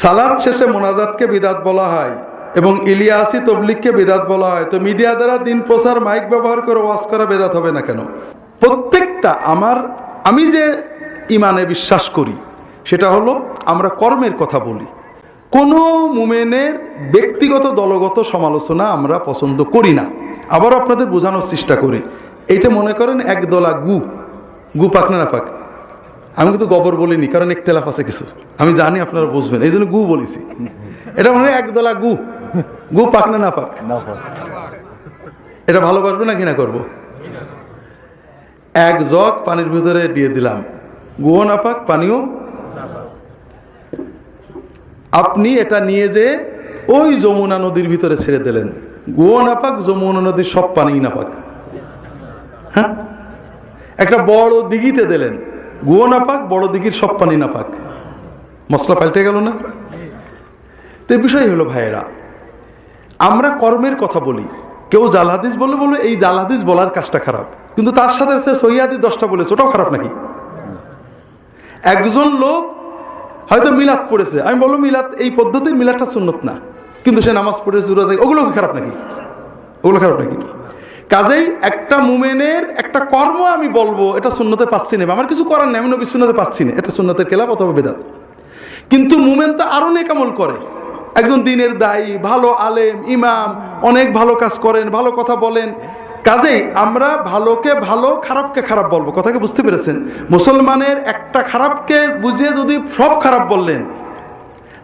সালাত শেষে মোনাজাতকে বিদাত বলা হয় এবং ইলিয়াসি তবলিগকে বিদাত বলা হয়, তো মিডিয়া দ্বারা দিন প্রচার মাইক ব্যবহার করে ওয়াজ করা বেদাত হবে না কেন? প্রত্যেকটা আমি যে ইমানে বিশ্বাস করি সেটা হলো আমরা কর্মের কথা বলি। কোনো মুমিনের ব্যক্তিগত দলগত সমালোচনা আমরা পছন্দ করি না। আবার আপনাদের বোঝানোর চেষ্টা করি, এইটা মনে করেন একদলা গু পাক না পাক। আমি কিন্তু গোবর বলিনি, কারণ ইখতিলাফ আছে কিছু, আমি জানি আপনারা বুঝবেন, এই জন্য গু বলেছি। এটা মনে হয় একদলা গু পাক না পাক। এটা ভালোবাসবো না ঘৃণা করবো? এক জগ পানির ভিতরে দিয়ে দিলাম, গুও না পাক পানিও। আপনি এটা নিয়ে যে ওই যমুনা নদীর ভিতরে ছেড়ে দিলেন, গুও না পাক, যমুনা নদীর সব পানি না পাক। হ্যাঁ, একটা বড় দিঘিতে দিলেন, গুও না পাক, বড় দিঘির সব পানি না পাক। মশলা পাল্টে গেল না? তো এই বিষয় হলো ভাইয়েরা, আমরা কর্মের কথা বলি। কেউ জাল হাদিস বলে এই জাল হাদিস বলার কাজটা খারাপ, কিন্তু তার সাথে সহিহ হাদিস 10টা বলেছে, ওটাও খারাপ নাকি? একজন লোক হয়তো মিলাদ পড়েছে, আমি বলবো মিলাদ, এই পদ্ধতির মিলাদটা সুন্নত না, কিন্তু সে নামাজ পড়েছে, ওগুলো কি খারাপ নাকি? ওগুলো খারাপ নাকি? কাজেই একটা মুমিনের একটা কর্ম আমি বলবো এটা সুন্নতে পাচ্ছি না, আমার কিছু করার নেই, আমি নবী সুন্নতে পাচ্ছি না, এটা সুন্নতের খেলাফ অথবা বেদাত। কিন্তু মুমিন তো আরো নেক আমল করে। একজন দিনের দায়ী, ভালো আলেম, ইমাম, অনেক ভালো কাজ করেন, ভালো কথা বলেন। কাজেই আমরা ভালোকে ভালো, খারাপকে খারাপ বলবো। কথাকে বুঝতে পেরেছেন? মুসলমানের একটা খারাপকে বুঝিয়ে যদি সব খারাপ বললেন,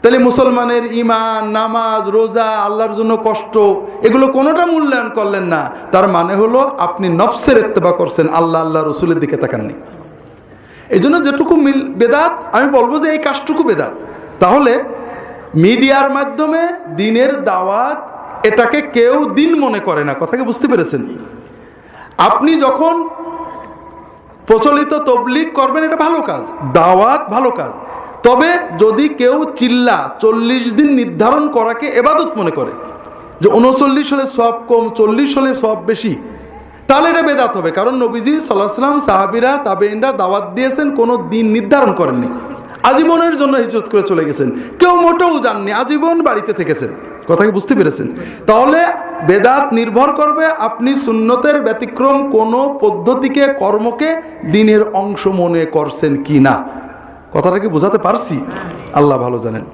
তাহলে মুসলমানের ইমান, নামাজ, রোজা, আল্লাহর জন্য কষ্ট, এগুলো কোনোটা মূল্যায়ন করলেন না। তার মানে হলো আপনি নফসের ইত্তেবা করছেন, আল্লাহ রসুলের দিকে তাকাননি। এই জন্য যেটুকু বেদাত, আমি বলবো যে এই কাজটুকু বেদাত। তাহলে মিডিয়ার মাধ্যমে দিনের দাওয়াত, এটাকে কেউ দিন মনে করে না। কথাকে বুঝতে পেরেছেন? আপনি যখন প্রচলিত তবলিগ করবেন, এটা ভালো কাজ, দাওয়াত ভালো কাজ। তবে যদি কেউ 40 দিন নির্ধারণ করাকে এবাদত মনে করে, যে 39 হলে সওয়াব কম, 40 হলে সওয়াব বেশি, তাহলে এটা বেদাত হবে। কারণ নবীজি সাল্লাল্লাহু আলাইহি ওয়াসাল্লাম, সাহাবীরা, তাবেঈনরা দাওয়াত দিয়েছেন, কোনো দিন নির্ধারণ করেননি। আজীবনের জন্য হিজরত করে চলে গেছেন, কেউ মোটেও যাননি, আজীবন বাড়িতে থেকেছেন। কথাকে বুঝতে পেরেছেন? তাহলে বেদাত নির্ভর করবে আপনি সুন্নতের ব্যতিক্রম কোনো পদ্ধতিকে, কর্মকে দিনের অংশ মনে করছেন কি না। কথাটা কি বোঝাতে পারছি? আল্লাহ ভালো জানেন।